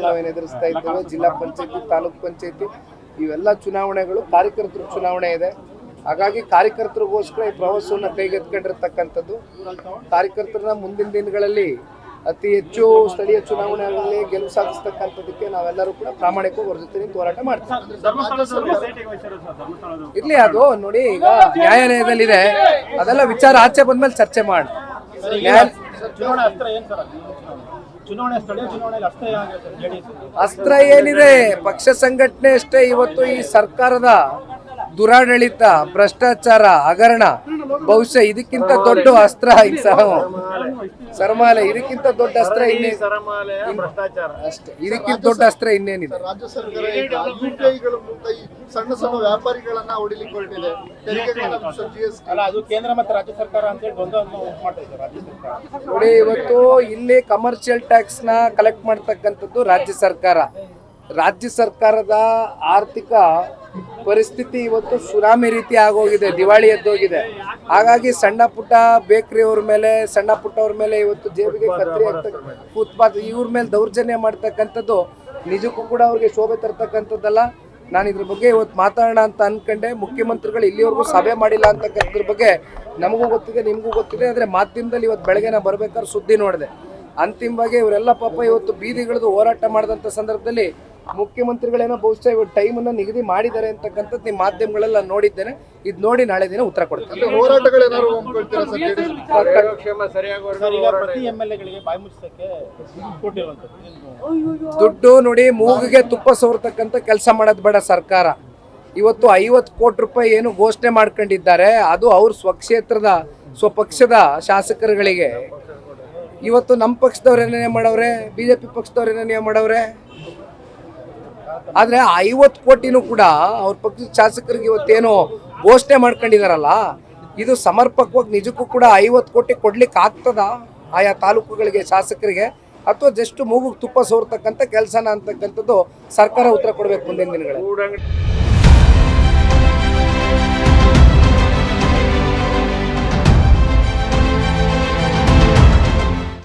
ನಾವೇನು ಎದುರಿಸ್ತಾ ಇದ್ದೇವೆ, ಜಿಲ್ಲಾ ಪಂಚಾಯತಿ, ತಾಲೂಕ್ ಪಂಚಾಯತಿ ಇವೆಲ್ಲ ಚುನಾವಣೆಗಳು ಕಾರ್ಯಕರ್ತರ ಚುನಾವಣೆ ಇದೆ. ಹಾಗಾಗಿ ಕಾರ್ಯಕರ್ತರಿಗೋಸ್ಕರ ಈ ಪ್ರವಾಸವನ್ನು ಕೈಗೆತ್ತಿಕೊಂಡಿರ್ತಕ್ಕಂಥದ್ದು. ಕಾರ್ಯಕರ್ತರನ್ನ ಮುಂದಿನ ದಿನಗಳಲ್ಲಿ ಅತಿ ಹೆಚ್ಚು ಸ್ಥಳೀಯ ಚುನಾವಣೆಗಳಲ್ಲಿ ಗೆಲುವು ಸಾಧಿಸ್ತಕ್ಕಂಥದ್ದಕ್ಕೆ ನಾವೆಲ್ಲರೂ ಕೂಡ ಪ್ರಾಮಾಣಿಕವಾಗಿ ಅವ್ರ ಜೊತೆ ನಿಂತು ಹೋರಾಟ ಮಾಡ್ತೀವಿ. ಇರ್ಲಿ, ಅದು ನೋಡಿ, ಈಗ ನ್ಯಾಯಾಲಯದಲ್ಲಿದೆ, ಅದೆಲ್ಲ ವಿಚಾರ ಆಚೆ ಬಂದ್ಮೇಲೆ ಚರ್ಚೆ ಮಾಡಿ. ಅಸ್ತ್ರ ಏನಿದೆ, ಪಕ್ಷ ಸಂಘಟನೆ ಅಷ್ಟೇ. ಇವತ್ತು ಈ ಸರ್ಕಾರದ ದುರಾಡಳಿತ, ಭ್ರಷ್ಟಾಚಾರ, ಹಗರಣ, ಬಹುಶಃ ಇದಕ್ಕಿಂತ ದೊಡ್ಡ ಅಸ್ತ್ರ ಸರಮಾಲೆ, ಇದಕ್ಕಿಂತ ದೊಡ್ಡ ಅಸ್ತ್ರ ಅಷ್ಟೇ, ಇದಕ್ಕಿಂತ ದೊಡ್ಡ ಅಸ್ತ್ರ ಇನ್ನೇನಿದೆ? ರಾಜ್ಯ ಸರ್ಕಾರ ಸಣ್ಣ ಸಣ್ಣ ವ್ಯಾಪಾರಿಗಳನ್ನ ಹೊಡಿಲಿಕ್ಕೆ ಹೊರಟಿದೆ. ಅದು ಕೇಂದ್ರ ಮತ್ತು ರಾಜ್ಯ ಸರ್ಕಾರ ಅಂತ ನೋಡಿ, ಇವತ್ತು ಇಲ್ಲಿ ಕಮರ್ಷಿಯಲ್ ಟ್ಯಾಕ್ಸ್ ನ ಕಲೆಕ್ಟ್ ಮಾಡ್ತಕ್ಕಂಥದ್ದು ರಾಜ್ಯ ಸರ್ಕಾರ. ರಾಜ್ಯ ಸರ್ಕಾರದ ಆರ್ಥಿಕ ಪರಿಸ್ಥಿತಿ ಇವತ್ತು ಸುನಾಮಿ ರೀತಿ ಆಗೋಗಿದೆ, ದಿವಾಳಿ ಎದ್ದೋಗಿದೆ. ಹಾಗಾಗಿ ಸಣ್ಣ ಪುಟ್ಟ ಬೇಕರಿಯವ್ರ ಮೇಲೆ, ಸಣ್ಣ ಪುಟ್ಟವ್ರ ಮೇಲೆ ಇವತ್ತು ಜೇಬಿಗೆ ಕತ್ತರಿ ಫುಟ್ಪಾತ್ ಇವ್ರ ಮೇಲೆ ದೌರ್ಜನ್ಯ ಮಾಡ್ತಕ್ಕಂಥದ್ದು ನಿಜಕ್ಕೂ ಕೂಡ ಅವ್ರಿಗೆ ಶೋಭೆ ತರ್ತಕ್ಕಂಥದ್ದಲ್ಲ. ನಾನು ಇದ್ರ ಬಗ್ಗೆ ಇವತ್ತು ಮಾತಾಡೋಣ ಅಂತ ಅನ್ಕೊಂಡೆ. ಮುಖ್ಯಮಂತ್ರಿಗಳು ಇಲ್ಲಿವರೆಗೂ ಸಭೆ ಮಾಡಿಲ್ಲ ಅಂತಕ್ಕಂಥದ್ರ ಬಗ್ಗೆ ನಮಗೂ ಗೊತ್ತಿದೆ, ನಿಮಗೂ ಗೊತ್ತಿದೆ. ಆದರೆ ಮಾಧ್ಯಮದಲ್ಲಿ ಇವತ್ತು ಬೆಳಗ್ಗೆ ನಾನು ಬರ್ಬೇಕಾದ್ರೆ ಸುದ್ದಿ ನೋಡಿದೆ. ಅಂತಿಮವಾಗಿ ಇವರೆಲ್ಲ ಪಾಪ ಇವತ್ತು ಬೀದಿಗಿಳಿದು ಹೋರಾಟ ಮಾಡಿದಂಥ ಸಂದರ್ಭದಲ್ಲಿ ಮುಖ್ಯಮಂತ್ರಿಗಳೇನೋ ಬಹುಶಃ ಇವತ್ತು ಟೈಮನ್ನು ನಿಗದಿ ಮಾಡಿದ್ದಾರೆ ಅಂತಕ್ಕಂಥದ್ದು ನಿಮ್ಮ ಮಾಧ್ಯಮಗಳೆಲ್ಲ ನೋಡಿದ್ದೇನೆ. ಇದು ನೋಡಿ ನಾಳೆ ದಿನ ಉತ್ತರ ಕೊಡ್ತಾರೆ. ದುಡ್ಡು ನೋಡಿ, ಮೂಗಿಗೆ ತುಪ್ಪ ಸೋರ್ತಕ್ಕಂಥ ಕೆಲಸ ಮಾಡೋದು ಬೇಡ ಸರ್ಕಾರ. ಇವತ್ತು 50 ಕೋಟಿ ರೂಪಾಯಿ ಏನು ಘೋಷಣೆ ಮಾಡ್ಕೊಂಡಿದ್ದಾರೆ, ಅದು ಅವ್ರ ಸ್ವಕ್ಷೇತ್ರದ ಸ್ವಪಕ್ಷದ ಶಾಸಕರುಗಳಿಗೆ. ಇವತ್ತು ನಮ್ಮ ಪಕ್ಷದವ್ರು ಏನೇನೇ ಮಾಡವ್ರೆ, BJP ಪಕ್ಷದವ್ರು ಏನೇನೇ ಮಾಡವ್ರೆ. ಆದರೆ 50 ಕೋಟಿನೂ ಕೂಡ ಅವ್ರ ಪಕ್ಷದ ಶಾಸಕರಿಗೆ ಇವತ್ತೇನು ಘೋಷಣೆ ಮಾಡ್ಕೊಂಡಿದಾರಲ್ಲ, ಇದು ಸಮರ್ಪಕವಾಗಿ ನಿಜಕ್ಕೂ ಕೂಡ 50 ಕೋಟಿ ಕೊಡ್ಲಿಕ್ಕೆ ಆಗ್ತದ ಆಯಾ ತಾಲೂಕುಗಳಿಗೆ, ಶಾಸಕರಿಗೆ, ಅಥವಾ ಜಸ್ಟ್ ಮೂಗುಗೆ ತುಪ್ಪ ಸೋರ್ತಕ್ಕಂಥ ಕೆಲಸನ ಅಂತಕ್ಕಂಥದ್ದು ಸರ್ಕಾರ ಉತ್ತರ ಕೊಡಬೇಕು ಮುಂದಿನ ದಿನಗಳಲ್ಲಿ.